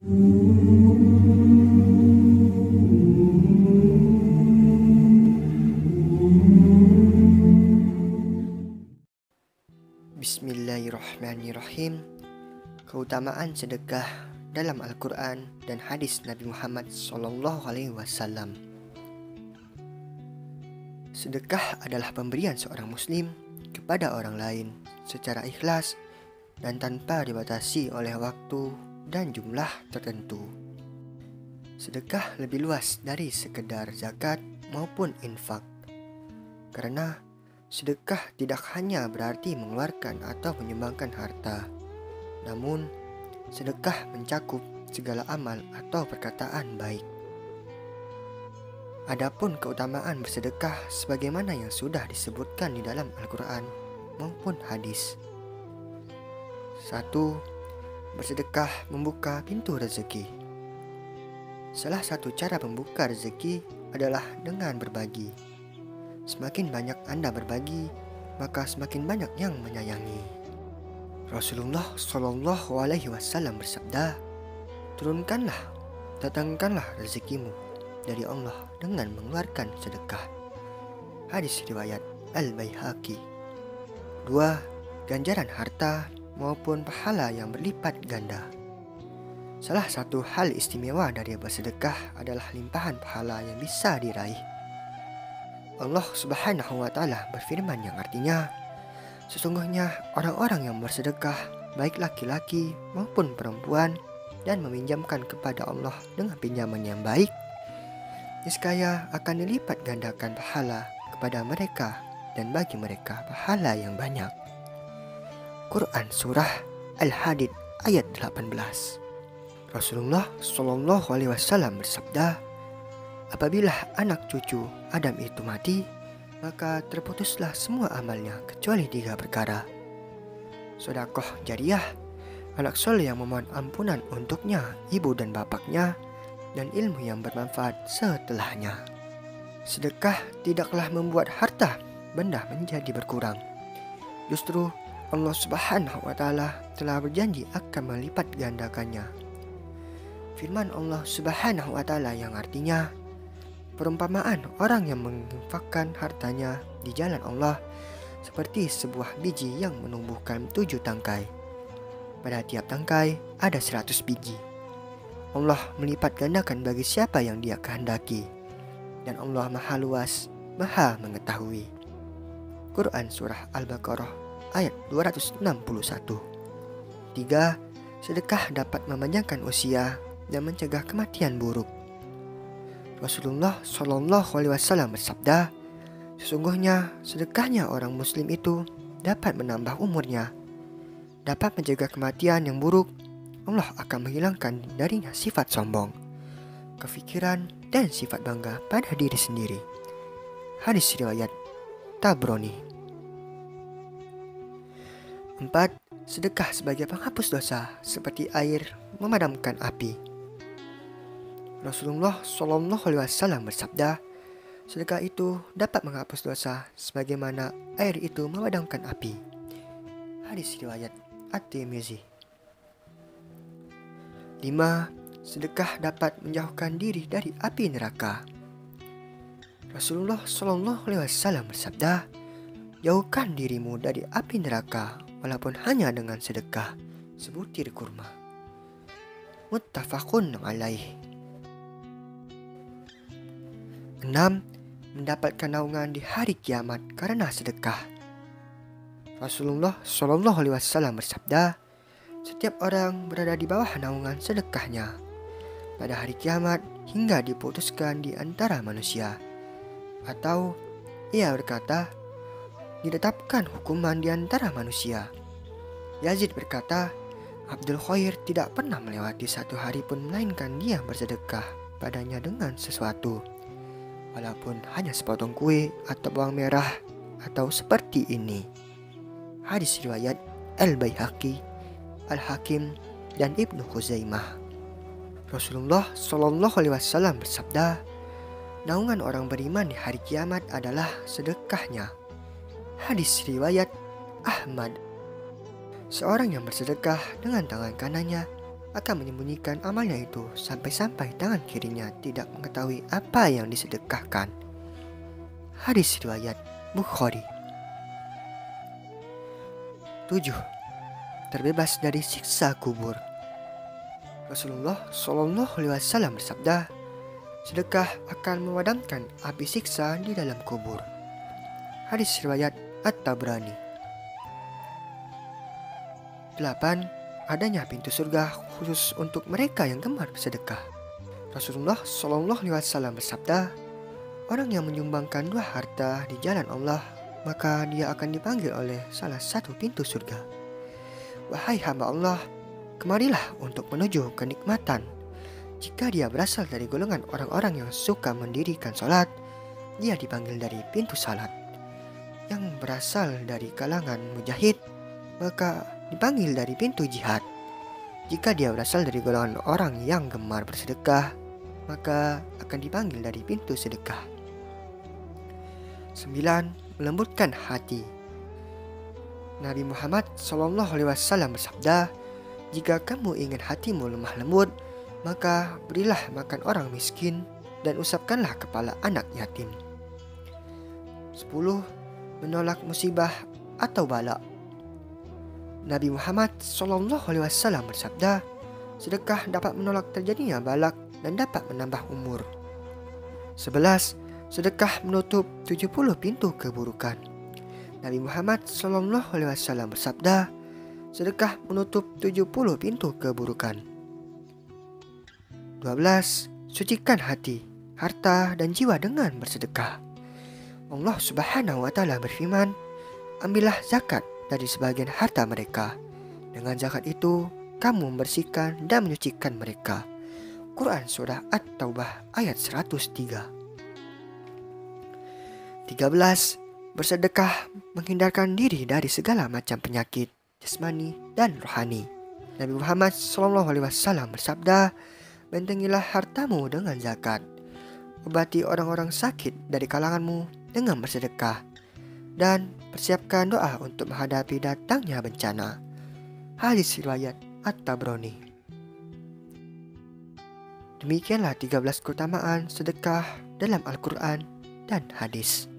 Bismillahirrahmanirrahim. Keutamaan sedekah dalam Al-Quran dan hadis Nabi Muhammad SAW. Sedekah adalah pemberian seorang muslim kepada orang lain secara ikhlas dan tanpa dibatasi oleh waktu dan jumlah tertentu. Sedekah lebih luas dari sekedar zakat maupun infak, karena sedekah tidak hanya berarti mengeluarkan atau menyumbangkan harta, namun sedekah mencakup segala amal atau perkataan baik. Adapun keutamaan bersedekah sebagaimana yang sudah disebutkan di dalam Al-Quran maupun hadis. 1. Bersedekah membuka pintu rezeki. Salah satu cara membuka rezeki adalah dengan berbagi. Semakin banyak Anda berbagi, maka semakin banyak yang menyayangi. Rasulullah SAW bersabda, "Turunkanlah, datangkanlah rezekimu dari Allah dengan mengeluarkan sedekah." Hadis riwayat Al-Baihaqi. 2. Ganjaran harta maupun pahala yang berlipat ganda. Salah satu hal istimewa dari bersedekah adalah limpahan pahala yang bisa diraih. Allah Subhanahu wa Ta'ala berfirman yang artinya, "Sesungguhnya orang-orang yang bersedekah, baik laki-laki maupun perempuan, dan meminjamkan kepada Allah dengan pinjaman yang baik, niscaya akan dilipat gandakan pahala kepada mereka dan bagi mereka pahala yang banyak." Quran Surah Al-Hadid ayat 18. Rasulullah SAW bersabda, "Apabila anak cucu Adam itu mati, maka terputuslah semua amalnya kecuali 3 perkara: sedekah jariah, anak soleh yang memohon ampunan untuknya, ibu dan bapaknya, dan ilmu yang bermanfaat setelahnya." Sedekah tidaklah membuat harta benda menjadi berkurang. Justru Allah Subhanahu wa Ta'ala telah berjanji akan melipat gandakannya. Firman Allah Subhanahu wa Ta'ala yang artinya, "Perumpamaan orang yang menginfakkan hartanya di jalan Allah seperti sebuah biji yang menumbuhkan 7 tangkai. Pada tiap tangkai ada 100 biji. Allah melipat gandakan bagi siapa yang Dia kehendaki, dan Allah Maha Luas, Maha Mengetahui." Quran Surah Al-Baqarah ayat 261. 3. Sedekah dapat memanjangkan usia dan mencegah kematian buruk. Rasulullah SAW bersabda, "Sesungguhnya sedekahnya orang muslim itu dapat menambah umurnya, dapat mencegah kematian yang buruk. Allah akan menghilangkan darinya sifat sombong, kefikiran, dan sifat bangga pada diri sendiri." Hadis riwayat Tabrani. 4. Sedekah sebagai penghapus dosa seperti air memadamkan api. Rasulullah SAW bersabda, "Sedekah itu dapat menghapus dosa sebagaimana air itu memadamkan api." Hadis riwayat At-Tirmizi. 5. Sedekah dapat menjauhkan diri dari api neraka. Rasulullah SAW bersabda, "Jauhkan dirimu dari api neraka walaupun hanya dengan sedekah sebutir kurma." Muttafaqun alaih. 6. Mendapatkan naungan di hari kiamat karena sedekah. Rasulullah SAW bersabda, "Setiap orang berada di bawah naungan sedekahnya pada hari kiamat hingga diputuskan di antara manusia." Atau ia berkata, ditetapkan hukuman di antara manusia. Yazid berkata, "Abdul Khair tidak pernah melewati satu hari pun melainkan dia bersedekah padanya dengan sesuatu, walaupun hanya sepotong kue atau bawang merah atau seperti ini." Hadis riwayat Al-Baihaqi, Al-Hakim, dan Ibnu Khuzaimah. Rasulullah SAW bersabda, "Naungan orang beriman di hari kiamat adalah sedekahnya." Hadis riwayat Ahmad. Seorang yang bersedekah dengan tangan kanannya akan menyembunyikan amalnya itu sampai-sampai tangan kirinya tidak mengetahui apa yang disedekahkan. Hadis riwayat Bukhari. 7. Terbebas dari siksa kubur. Rasulullah Shallallahu Alaihi Wasallam bersabda, sedekah akan memadamkan api siksa di dalam kubur. Hadis riwayat At-Tabrani. 8. Adanya pintu surga khusus untuk mereka yang gemar bersedekah. Rasulullah Shallallahu Alaihi Wasallam bersabda, orang yang menyumbangkan 2 harta di jalan Allah, maka dia akan dipanggil oleh salah satu pintu surga. Wahai hamba Allah, kemarilah untuk menuju kenikmatan. Jika dia berasal dari golongan orang-orang yang suka mendirikan salat, dia dipanggil dari pintu salat. Yang berasal dari kalangan mujahid, maka dipanggil dari pintu jihad. Jika dia berasal dari golongan orang yang gemar bersedekah, maka akan dipanggil dari pintu sedekah. 9. Melembutkan hati. Nabi Muhammad SAW bersabda, jika kamu ingin hatimu lemah lembut, maka berilah makan orang miskin dan usapkanlah kepala anak yatim. 10. Menolak musibah atau bala. Nabi Muhammad SAW bersabda, sedekah dapat menolak terjadinya balak dan dapat menambah umur. 11. Sedekah menutup 70 pintu keburukan. Nabi Muhammad SAW bersabda, sedekah menutup 70 pintu keburukan. 12. Sucikan hati, harta dan jiwa dengan bersedekah. Allah Subhanahu wa Ta'ala berfirman, ambillah zakat dari sebagian harta mereka. Dengan zakat itu, kamu membersihkan dan menyucikan mereka. Quran Surah At-Taubah ayat 103. 13. Bersedekah menghindarkan diri dari segala macam penyakit jasmani dan rohani. Nabi Muhammad SAW bersabda, bentengilah hartamu dengan zakat. Obati orang-orang sakit dari kalanganmu dengan bersedekah. Dan persiapkan doa untuk menghadapi datangnya bencana. Hadis riwayat At-Tabrani. Demikianlah 13 keutamaan sedekah dalam Al-Quran dan hadis.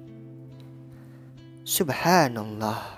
Subhanallah.